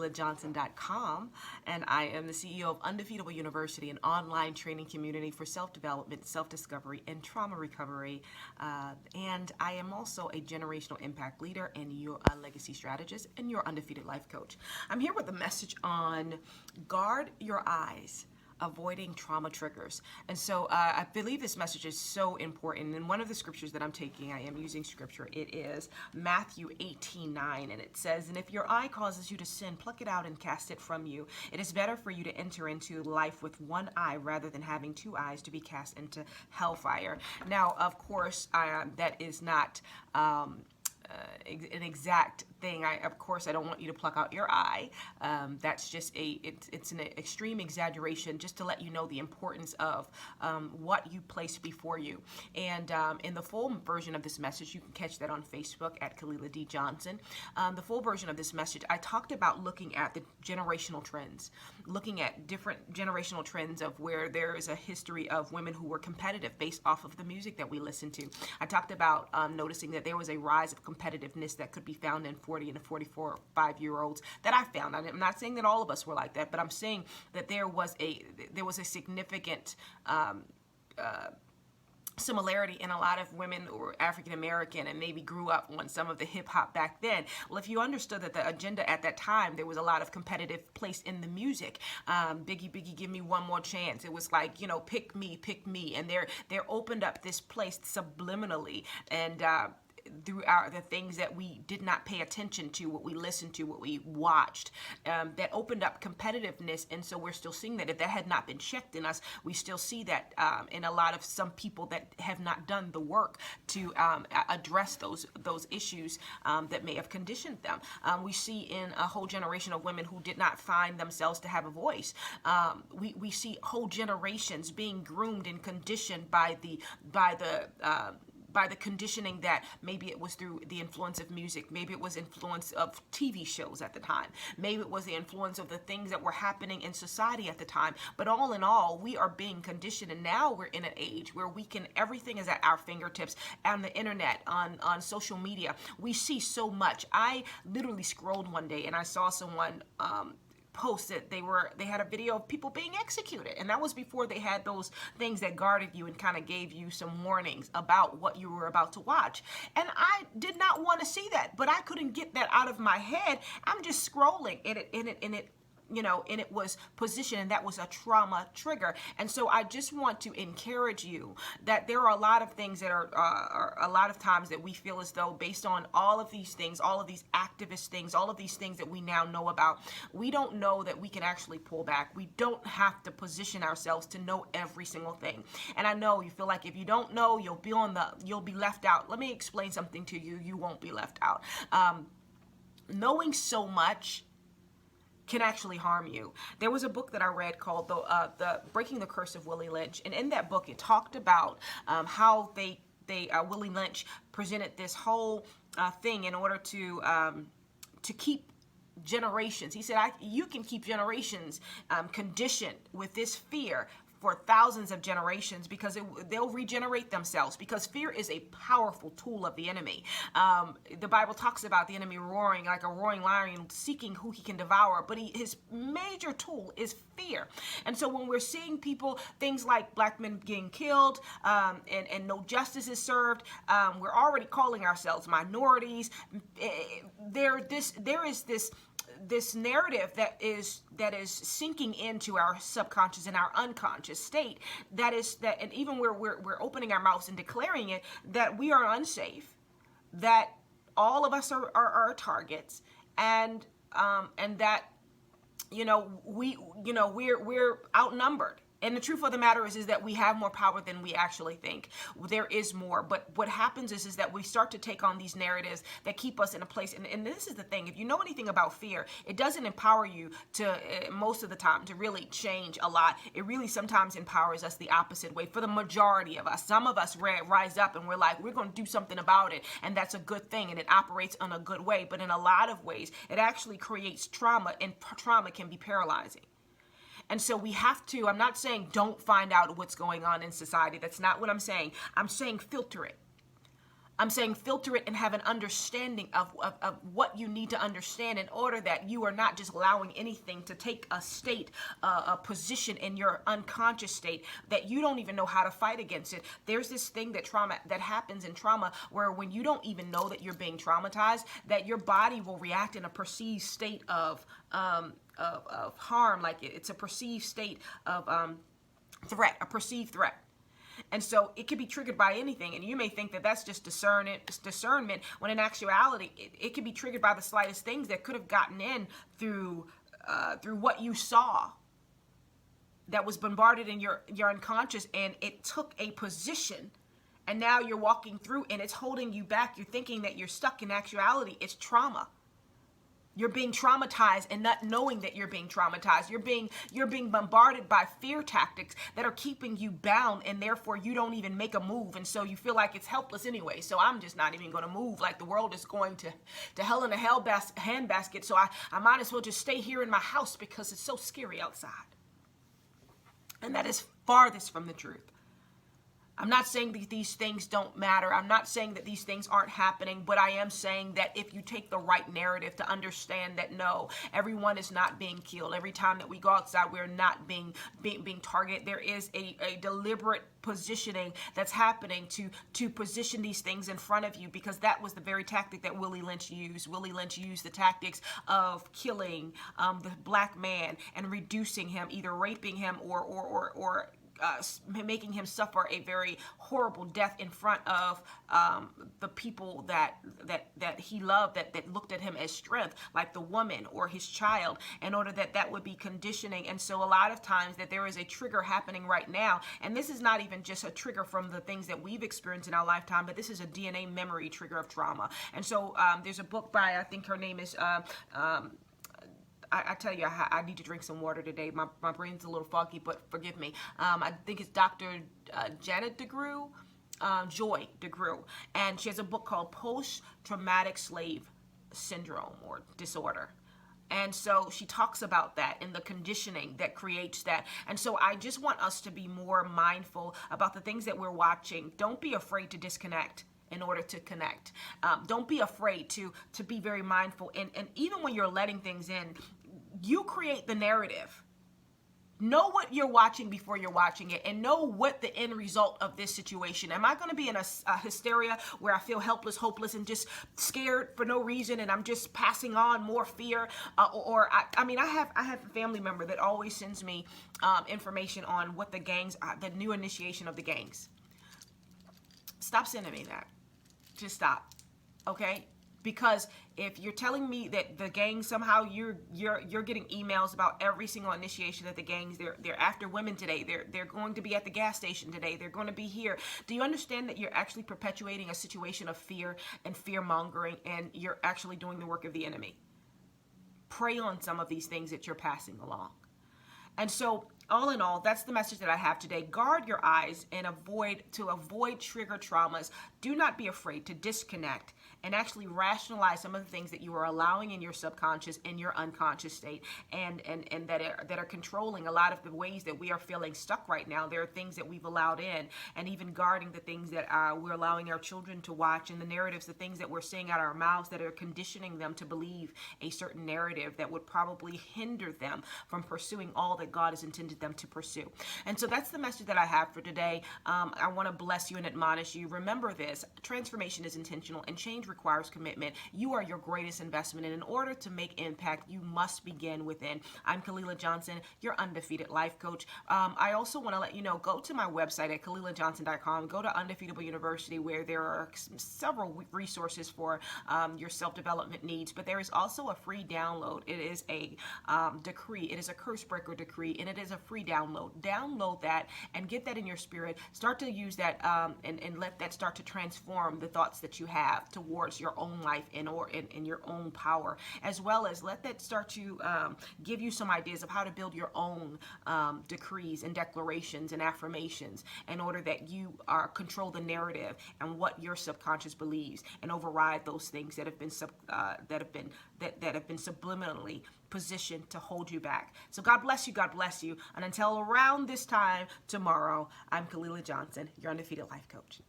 KalilaJohnson.com, and I am the CEO of Undefeatable University, an online training community for self-development, self-discovery, and trauma recovery. And I am also a generational impact leader and your legacy strategist and your undefeated life coach. I'm here with a message on guard your eyes, avoiding trauma triggers. And so I believe this message is so important. And one of the scriptures that I'm taking, I am using scripture, it is Matthew 18:9, and it says, "And if your eye causes you to sin, pluck it out and cast it from you. It is better for you to enter into life with one eye rather than having two eyes to be cast into hellfire." Now, of course, that is not an exact thing. Of course, I don't want you to pluck out your eye. That's just it's an extreme exaggeration just to let you know the importance of what you place before you. And in the full version of this message, you can catch that on Facebook at Kalila D. Johnson. The full version of this message, I talked about looking at the generational trends, looking at different generational trends of where there is a history of women who were competitive based off of the music that we listen to. I talked about noticing that there was a rise of competitiveness that could be found in 40 and 44, 5-year-olds that I found. I'm not saying that all of us were like that, but I'm saying that there was a significant similarity in a lot of women who were African American and maybe grew up on some of the hip hop back then. Well, if you understood that the agenda at that time, there was a lot of competitive place in the music. Biggie, Biggie, give me one more chance. It was like, pick me. And they're opened up this place subliminally, and through the things that we did not pay attention to, what we listened to, what we watched, that opened up competitiveness. And so we're still seeing that. If that had not been checked in us, we still see that in a lot of some people that have not done the work to address those issues that may have conditioned them. We see in a whole generation of women who did not find themselves to have a voice. We see whole generations being groomed and conditioned by the conditioning that maybe it was through the influence of music, maybe it was influence of TV shows at the time, maybe it was the influence of the things that were happening in society at the time. But all in all, we are being conditioned, and now we're in an age where everything is at our fingertips, on the internet, on social media. We see so much. I literally scrolled one day and I saw someone posted they had a video of people being executed, and that was before they had those things that guarded you and kind of gave you some warnings about what you were about to watch. And I did not want to see that, but I couldn't get that out of my head. I'm just scrolling and it was positioned, and that was a trauma trigger. And so I just want to encourage you that there are a lot of things that are a lot of times that we feel as though, based on all of these things, all of these activist things, all of these things that we now know about, we don't know that we can actually pull back. We don't have to position ourselves to know every single thing. And I know you feel like if you don't know, you'll be left out. Let me explain something to you. You won't be left out. Knowing so much can actually harm you. There was a book that I read called the Breaking the Curse of Willie Lynch, and in that book it talked about how Willie Lynch presented this whole thing in order to keep generations. He said, you can keep generations conditioned with this fear for thousands of generations, because they'll regenerate themselves, because fear is a powerful tool of the enemy. The Bible talks about the enemy roaring like a roaring lion, seeking who he can devour, but his major tool is fear. And so when we're seeing things like black men getting killed, and no justice is served, we're already calling ourselves minorities. There is this narrative that is sinking into our subconscious and our unconscious state, and even where we're opening our mouths and declaring it, that we are unsafe, that all of us are targets, and that we're outnumbered. And the truth of the matter is that we have more power than we actually think. There is more. But what happens is that we start to take on these narratives that keep us in a place. And this is the thing. If you know anything about fear, it doesn't empower you to, most of the time, to really change a lot. It really sometimes empowers us the opposite way for the majority of us. Some of us rise up and we're like, we're going to do something about it. And that's a good thing. And it operates in a good way. But in a lot of ways, it actually creates trauma, and trauma can be paralyzing. And so we have to, I'm not saying don't find out what's going on in society. That's not what I'm saying. I'm saying filter it. I'm saying filter it and have an understanding of what you need to understand in order that you are not just allowing anything to take a state, a position in your unconscious state that you don't even know how to fight against it. There's this thing that happens in trauma where when you don't even know that you're being traumatized, that your body will react in a perceived state of harm, like it's a perceived state of threat, a perceived threat. And so it could be triggered by anything. And you may think that that's just discernment, when in actuality, it could be triggered by the slightest things that could have gotten in through what you saw that was bombarded in your unconscious, and it took a position. And now you're walking through and it's holding you back. You're thinking that you're stuck. In actuality, it's trauma. You're being traumatized and not knowing that you're being traumatized. You're being bombarded by fear tactics that are keeping you bound, and therefore you don't even make a move. And so you feel like it's helpless anyway. So I'm just not even going to move, like the world is going to hell in a handbasket. So I might as well just stay here in my house because it's so scary outside. And that is farthest from the truth. I'm not saying that these things don't matter. I'm not saying that these things aren't happening, but I am saying that if you take the right narrative to understand that no, everyone is not being killed. Every time that we go outside, we're not being targeted. There is a deliberate positioning that's happening to position these things in front of you, because that was the very tactic that Willie Lynch used. Willie Lynch used the tactics of killing the black man and reducing him, either raping him or making him suffer a very horrible death in front of the people that he loved, that looked at him as strength, like the woman or his child, in order that would be conditioning. And so a lot of times that there is a trigger happening right now, and this is not even just a trigger from the things that we've experienced in our lifetime, but this is a DNA memory trigger of trauma. And so there's a book by, I think her name is I tell you, I need to drink some water today. My brain's a little foggy, but forgive me. I think it's Dr. Janet DeGruy, Joy DeGruy. And she has a book called Post-Traumatic Slave Syndrome or Disorder. And so she talks about that and the conditioning that creates that. And so I just want us to be more mindful about the things that we're watching. Don't be afraid to disconnect in order to connect. Don't be afraid to be very mindful. And even when you're letting things in, you create the narrative. Know what you're watching before you're watching it, and know what the end result of this situation. Am I going to be in a hysteria where I feel helpless, hopeless, and just scared for no reason, and I'm just passing on more fear? I have a family member that always sends me information on what the gangs, the new initiation of the gangs. Stop sending me that. Just stop, okay? Because if you're telling me that the gang, somehow you're getting emails about every single initiation of the gangs, they're after women today, they're going to be at the gas station today, they're going to be here. Do you understand that you're actually perpetuating a situation of fear and fear mongering, and you're actually doing the work of the enemy? Pray on some of these things that you're passing along. And so, all in all, that's the message that I have today. Guard your eyes and avoid trigger traumas. Do not be afraid to disconnect and actually rationalize some of the things that you are allowing in your subconscious, in your unconscious state, and that are controlling a lot of the ways that we are feeling stuck right now. There are things that we've allowed in, and even guarding the things that we're allowing our children to watch, and the narratives, the things that we're saying out of our mouths that are conditioning them to believe a certain narrative that would probably hinder them from pursuing all that God has intended them to pursue. And so that's the message that I have for today. I want to bless you and admonish you. Remember this: transformation is intentional, and change requires commitment. You are your greatest investment, and in order to make impact, you must begin within. I'm Kalila Johnson, your undefeated life coach. I also want to let you know, go to my website at KalilaJohnson.com. Go to Undefeatable University, where there are several resources for your self-development needs, but there is also a free download. It is a decree. It is a curse breaker decree, and it is a free download. Download that and get that in your spirit. Start to use that and let that start to transform the thoughts that you have towards your own life and in your own power, as well as let that start to give you some ideas of how to build your own decrees and declarations and affirmations, in order that you control the narrative and what your subconscious believes, and override those things that have been subliminally positioned to hold you back. So God bless you. God bless you. And until around this time tomorrow, I'm Kalila Johnson, your undefeated life coach.